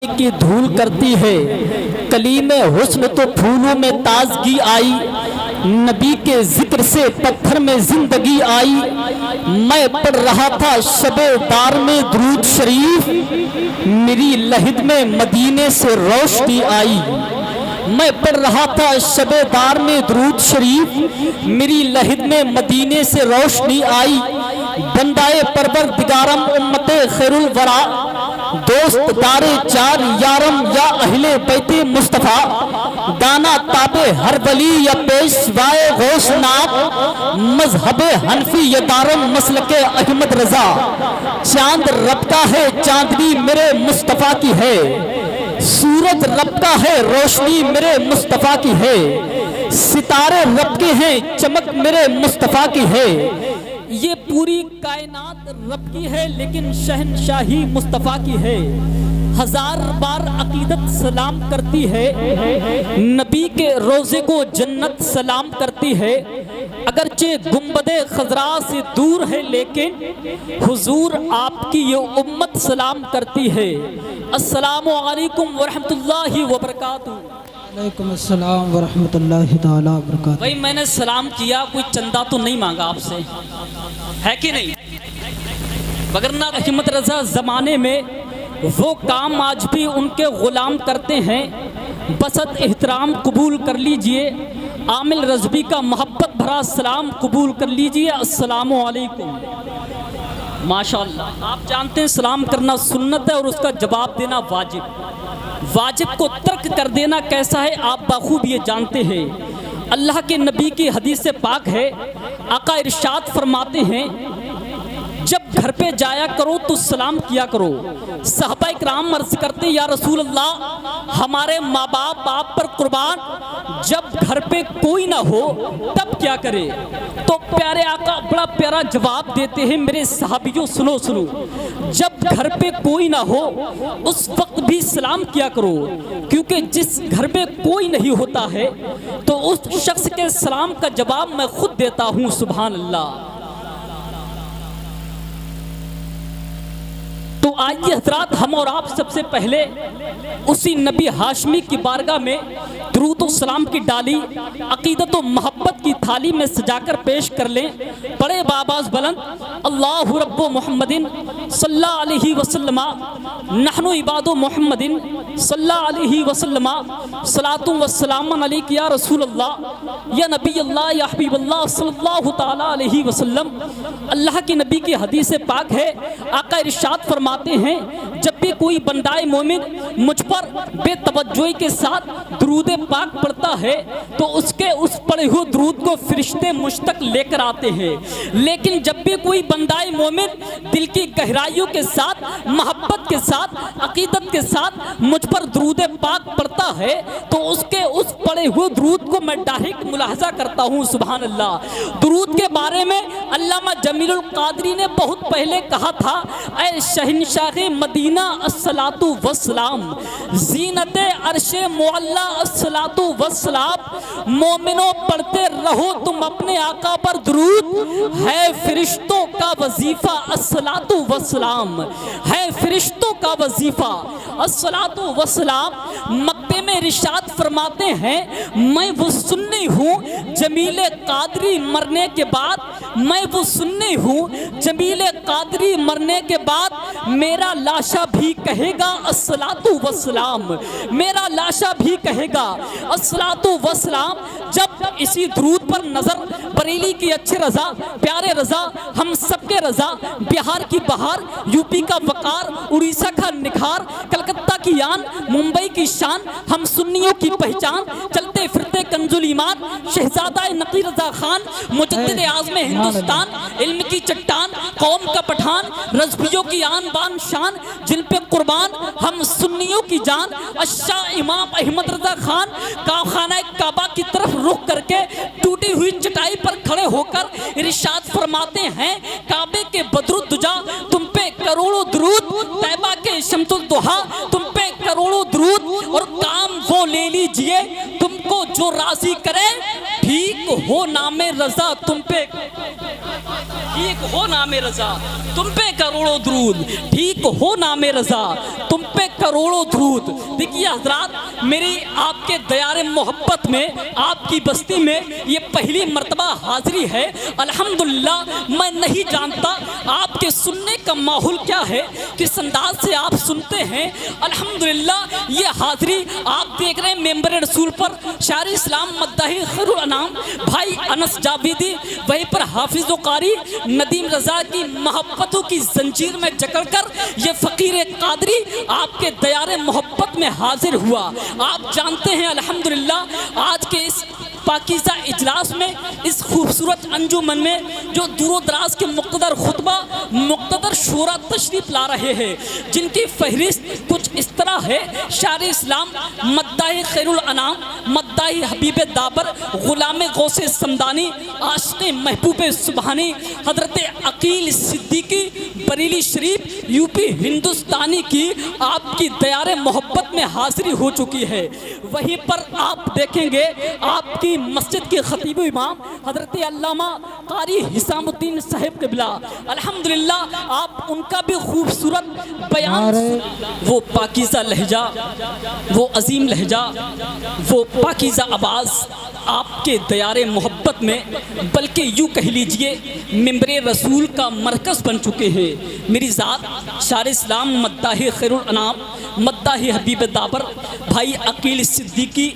की धूल करती है, कली में हुस्न तो फूलों में ताजगी आई। नबी के जिक्र से पत्थर में जिंदगी आई। मैं पढ़ रहा था शबे-दार में दुरूद शरीफ, मेरी लहिद में मदीने से रोशनी आई। मैं पढ़ रहा था शबे-दार में दुरूद शरीफ, मेरी लहिद में मदीने से रोशनी आई। बंदाए परवरदिगारम उम्मते खैरुल वरा, दोस्त दारे चार यारम या अहले बैते मुस्तफा, दाना ताबे हर वली या पेशवाए गौसनाब, मजहबे हनफी या दारम मसलके अहमद रजा। चांद रब का है, चांदनी मेरे मुस्तफा की है, सूरज रब का है, रोशनी मेरे मुस्तफा की है। सितारे रब के हैं, चमक मेरे मुस्तफा की है। ये पूरी कायनात रब की है, लेकिन शहनशाही मुस्तफ़ा की है। हजार बार अकीदत सलाम करती है, नबी के रोज़े को जन्नत सलाम करती है। अगरचे गुंबदे खजरा से दूर है, लेकिन हुजूर आपकी ये उम्मत सलाम करती है। अस्सलामु अलैकुम वरहमतुल्लाहि वबरकातुहू। वालेकुम अस्सलाम वरहमतुल्लाहि ताला वबरकातुहू। भाई मैंने सलाम किया, कोई चंदा तो नहीं मांगा आपसे, है कि नहीं? वगरना अहमद रजा ज़माने में वो काम आज भी उनके ग़ुलाम करते हैं। बसत एहतराम कबूल कर लीजिए, आमिल रज़वी का मोहब्बत भरा सलाम कबूल कर लीजिए। अस्सलामु अलैकुम। माशाअल्लाह, आप जानते हैं सलाम करना सुन्नत है और उसका जवाब देना वाजिब। वाजिब को तर्क कर देना कैसा है आप बाखूब ये जानते हैं। अल्लाह के नबी की हदीस से पाक है, आका इरशाद फरमाते हैं, जब घर पे जाया करो तो सलाम किया करो। सहाबा इकराम अर्ज़ करते या रसूल अल्लाह, हमारे माँ बाप आप पर कुर्बान, जब घर पे कोई ना हो तब क्या करे? तो प्यारे आका बड़ा प्यारा जवाब देते हैं, मेरे सहाबियों सुनो सुनो, जब घर पे कोई ना हो उस वक्त भी सलाम किया करो, क्योंकि जिस घर में कोई नहीं होता है तो उस शख्स के सलाम का जवाब मैं खुद देता हूँ। सुभान अल्लाह। तो आइए हज़रात, हम और आप सबसे पहले उसी नबी हाशमी की बारगाह में दुरूद व सलाम की डाली अकीदत व मोहब्बत की थाली में सजाकर पेश कर लें। बड़े बाबाज बुलंद, अल्लाहु रब्बु मुहम्मदिन सल्लल्लाहु अलैहि वसल्लम, नहनु इबादु मुहम्मदिन सल्लल्लाहु अलैहि वसल्लम, सलातु व सलामुन अलैका या रसूल अल्लाह या नबी अल्लाह या हबीब अल्लाह सल्लल्लाहु ताला अलैहि वसल्लम। अल्लाह की नबी की हदीस पाक है, आका इरशाद फरमाते हैं, जब भी कोई बंदाए मोमिन मुझ पर बेतवज्जोही के साथ दुरूद पाक पढ़ता है तो उसके उस पढ़े हुए दुरूद को फरिश्ते मुझ तक लेकर आते हैं। लेकिन जब भी कोई बंदाए मोमिन दिल की गहराइयों के साथ, मोहब्बत के साथ, अकीदत के साथ मुझ पर दुरूद पाक पढ़ता है तो उसके उस पढ़े हुए दुरूद को मैं डायरेक्ट मुलाहजा करता हूँ। सुभान अल्लाह। दुरूद के बारे में अल्लामा जमीलुल कादरी ने बहुत पहले कहा था, ऐ शहनशाह मदीना अस्सलातु वस्सलाम, जीनते अर्शे मुअल्ला अस्सलातु वस्सलाम। मोमिनो पढ़ते रहो तुम अपने आका पर दुरूद, है फरिश्तों का वजीफा अस्सलातु वस्सलाम, है फरिश्तों का वजीफा अस्सलातु वस्सलाम। मक्के में इरशाद फरमाते हैं, मैं वो सुन्नी हूँ जमीले कादरी मरने के बाद, मैं वो सुन्नी हूँ जमीले कादरी मरने के बाद मेरा लाशा भी कहेगा अस्सलातु वस्सलाम, मेरा लाशा भी कहेगा अस्सलातु वस्सलाम। जब इसी दुरूद पर नजर बरेली की अच्छे रजा, प्यारे रजा, हम सबके रजा, बिहार की बहार, यूपी का वकार, उड़ीसा का निखार, कलकत्ता की यान, मुंबई की शान, हम सुन्नियों की पहचान, चलते फिरते कंजुल ईमान, शहजादा नकी रजा खान, मुजद्दिद आज़म हिंदुस्तान, इल्म की चट्टान, कौम का पठान, रज़वियों की आन बान शान, जिन पे कुर्बान हम सुन्नियों की जान, अशाह इमाम अहमद रजा खान, खाना काबा की तरफ रुख करके टूटी हुई चटाई पर खड़े होकर इरशाद फरमाते हैं, काबे के बदरुद दुजा तुम पे करोड़ों दुरूद, तैबा के शम्सुल दुहा तुम पे करोड़ों दुरूद, और काम वो ले लीजिए तुमको जो राजी करे, ठीक हो नामे रजा तुम पे। ठीक हो नामे रजा, तुम पे करोड़ों दरूद, ठीक हो नामे रजा, तुम पे करोड़ों दरूद। देखिए हजरात, मेरी आपके दयारे मोहब्बत में, आपकी बस्ती में ये पहली मर्तबा हाजिरी है। अल्हम्दुलिल्लाह, मैं नहीं जानता आपके सुनने का माहौल क्या है, किस अंदाज से आप सुनते हैं। अल्हम्दुलिल्लाह, ये हाजिरी आप देख रहे हैं मेंबर रसूल पर शायर इस्लाम मद्दाही खैरुल अनाम भाई अनस जावेदी, वहीं पर हाफिज कारी नदीम रजा की मोहब्बतों की जंजीर में जकड़कर ये फकीर कादरी आपके दयारे मोहब्बत में हाजिर हुआ। आप जानते हैं अल्हम्दुलिल्लाह, आज के इस पाकीज़ा इजलास में, इस खूबसूरत अंजुमन में जो दूर दराज के मुक़द्दर खुतबा, मुक़द्दर शोरा तशरीफ ला रहे हैं, जिनकी फहरिस्त कुछ इस तरह है। शायर इस्लाम मद्दाही खैरुल अनाम, मद्दाही हबीब दाबर, गुलाम गौसे समदानी, आशिक़ महबूब सुबहानी, हज़रत अकील सिद्दीकी बरेली शरीफ यूपी हिंदुस्तानी की आपकी दयारे मोहब्बत में हाजिरी हो चुकी है। वहीं पर आप देखेंगे आपकी मस्जिद के खतीब इमाम हज़रत अल्लामा कारी हिसामुद्दीन साहिब क़िबला, अल्हम्दुलिल्लाह, आप उनका भी खूबसूरत बयान, वो पाकीज़ा लहजा, वो अजीम लहजा, वो पाकीज़ा आवाज़ आपके दयारे मोहब्बत में, बल्कि यूँ कह लीजिए मिंबरे रसूल का मरकज़ बन चुके हैं। मेरी ज़ात शायर इस्लाम मद्दाही खैरुल अनाम, मद्दाही हबीब दाबर भाई अकील सिद्दीकी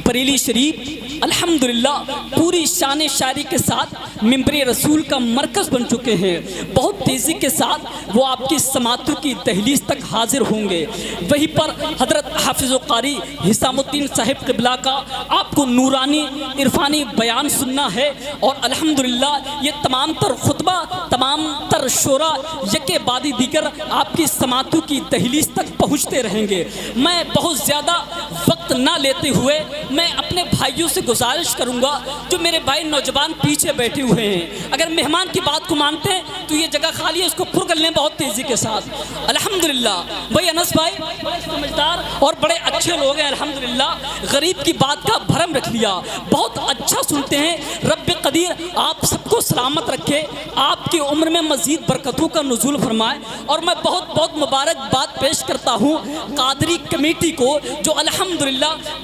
बरेली शरीफ, अल्हम्दुलिल्लाह, पूरी शान शायरी के साथ मिंबरे रसूल का मरकज़ बन चुके हैं। बहुत तेज़ी के साथ वो आपकी समातों की दहलीज तक हाजिर होंगे। वहीं पर हज़रत हाफिज़ कारी हिसामुद्दीन साहिब क़िबला का आपको नूरानी इरफानी बयान सुनना है। और अल्हम्दुलिल्लाह, ये तमाम तर खुतबा, तमाम तर शोरा यके बादी दीगर आपकी समातों की दहलीज तक पहुँचते रहेंगे। मैं बहुत ज़्यादा वक्त ना लेते हुए मैं अपने भाइयों से गुजारिश करूंगा, जो मेरे भाई नौजवान पीछे बैठे हुए हैं, अगर मेहमान की बात को मानते हैं तो ये जगह खाली है, उसको पुर कर लें बहुत तेज़ी के साथ। अल्हम्दुलिल्लाह, भाई अनस भाई बड़े समझदार और बड़े अच्छे लोग हैं। अल्हम्दुलिल्लाह, गरीब की बात का भरम रख लिया, बहुत अच्छा सुनते हैं। रब्बे कदीर आप सबको सलामत रखे, आपकी उम्र में मज़ीद बरकतों का नुज़ूल फरमाए। और मैं बहुत बहुत मुबारकबाद पेश करता हूँ कादरी कमेटी को, जो अल्हम्दुलिल्लाह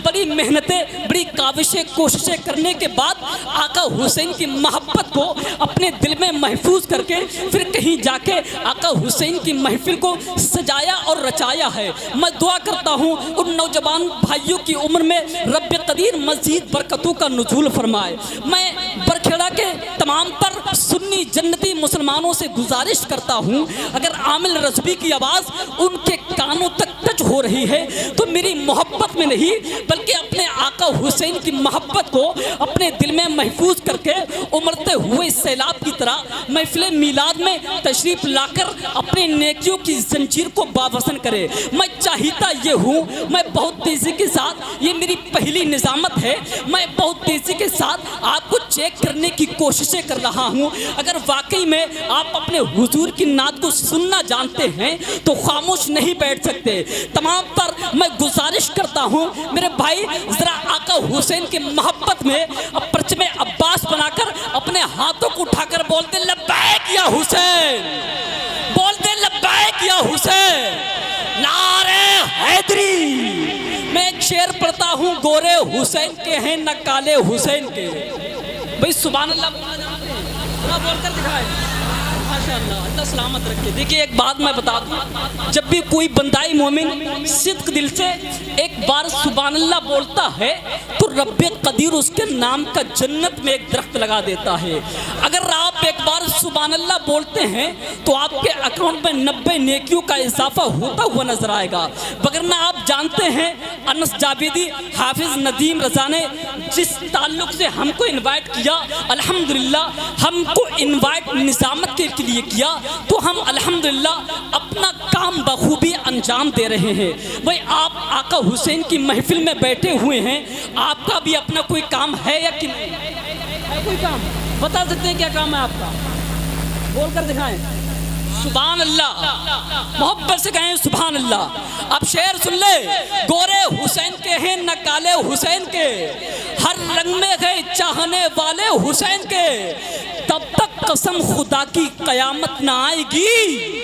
बड़ी मेहनतें, बड़ी काविशें, कोशिशें करने के बाद आका हुसैन की मोहब्बत को अपने दिल में महफूज करके फिर कहीं जाके आका हुसैन की महफिल को सजाया और रचाया है। मैं दुआ करता हूँ उन नौजवान भाइयों की उम्र में रब्बे कदीर मज़ीद बरकतों का नुज़ूल फरमाए। मैं बरखेड़ा के तमाम तर सुन्नी जन्नती मुसलमानों से गुजारिश करता हूँ, अगर आमिल रज़वी की आवाज़ उनके कानों तक टच हो रही है तो मेरी मोहब्बत में नहीं, बल्कि अपने आका हुसैन की मोहब्बत को अपने दिल में महफूज करके उमड़ते हुए सैलाब की तरह महफिल मीलाद में तशरीफ़ लाकर अपने नेकियों की जंजीर को बावसन करे। मैं चाहता ये हूँ, मैं बहुत तेज़ी के साथ, ये मेरी पहली निज़ामत है, मैं बहुत तेज़ी के साथ आपको चेक करने की कोशिशें कर रहा हूँ। अगर वाकई में आप अपने हुजूर की नात को सुनना जानते हैं तो खामोश नहीं बैठ सकते। तमाम पर मैं गुजारिश करता हूँ मेरे भाई, ज़रा आका हुसैन की मोहब्बत में अब परचमे अब्बास बनाकर अपने हाथों को उठाकर बोलते लब्बैक या हुसैन, बोलते लब्बैक या हुसैन, नारे हैदरी। मैं एक शेर पढ़ता हूँ, गोरे हुसैन के हैं न काले हुसैन के। भाई सुभान अल्लाह बोलकर दिखाए, माशाअल्लाह, अल्लाह सलामत रखे। देखिए एक बात मैं बता दूं, जब भी कोई बंदाई मोमिन सिद्क दिल से एक बार सुभान अल्लाह बोलता है तो रब्बे कदीर उसके नाम का जन्नत में एक दरख्त लगा देता है। अगर आप एक बार सुभान अल्लाह बोलते हैं तो आपके अकाउंट में 90 नेकियों का इजाफा होता हुआ नजर आएगा। वगरना आप जानते हैं अनस जावेदी हाफिज नदीम रजा ने जिस ताल्लुक से हमको इनवाइट किया, अल्हम्दुलिल्लाह हमको इनवाइट निज़ामत के लिए किया, तो हम अल्हम्दुलिल्लाह अपना काम बखूबी अंजाम दे रहे हैं। भाई आप आका हुसैन की महफिल में बैठे हुए हैं, आपका भी अपना कोई काम है या कि नहीं है? कोई काम बता सकते हैं क्या काम है आपका? बोल कर दिखाएं। सुभान अल्लाह, मोहब्बत से कहें सुभान अल्लाह। अब शेर सुन ले, गोरे हुसैन के हैं न काले हुसैन के, हर रंग में है चाहने वाले हुसैन के, तब तक कसम खुदा की कयामत न आएगी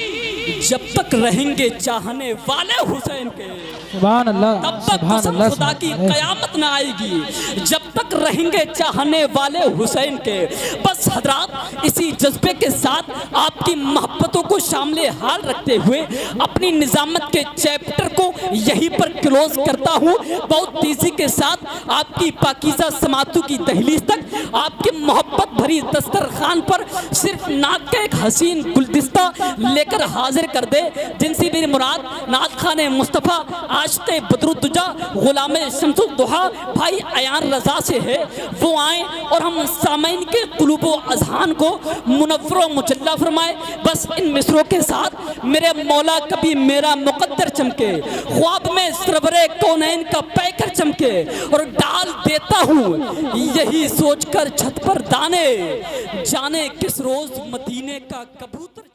जब तक रहेंगे चाहने वाले हुसैन के। सुभान अल्लाह, तब तक कसम खुदा की कयामत न आएगी जब तक रहेंगे चाहने वाले हुसैन के। बस हजरात, इसी जज्बे के साथ आपकी मोहब्बतों को शामिल हाल रखते हुए अपनी निजामत के चैप्टर को यहीं पर क्लोज करता हूँ। बहुत तेजी के साथ आपकी पाकीज़ा समातों की दहलीज तक आपकी मोहब्बत भरी दस्तरखान पर सिर्फ नात का एक हसीन गुलदस्ता लेकर हाजिर कर दे, जिनसी मेरी मुराद नात खाने मुस्तफ़ा आशिक़े बदरुद्दुजा गुलामे शम्सुद दुहा भाई अयान रज़ा से है। वो आए और हम सामईन के कुलूबो अज़हान को मुनव्वर मुजल्ला फरमाए। बस इन मिसरों के साथ मेरे मौला कभी मेरा मुक़द्दर चमके, ख्वाब में सरवरे कौनैन का पैकर चमके, और डाल देता हूँ यही सोचकर छत पर दाने, जाने किस रोज़ मदीने का कबूतर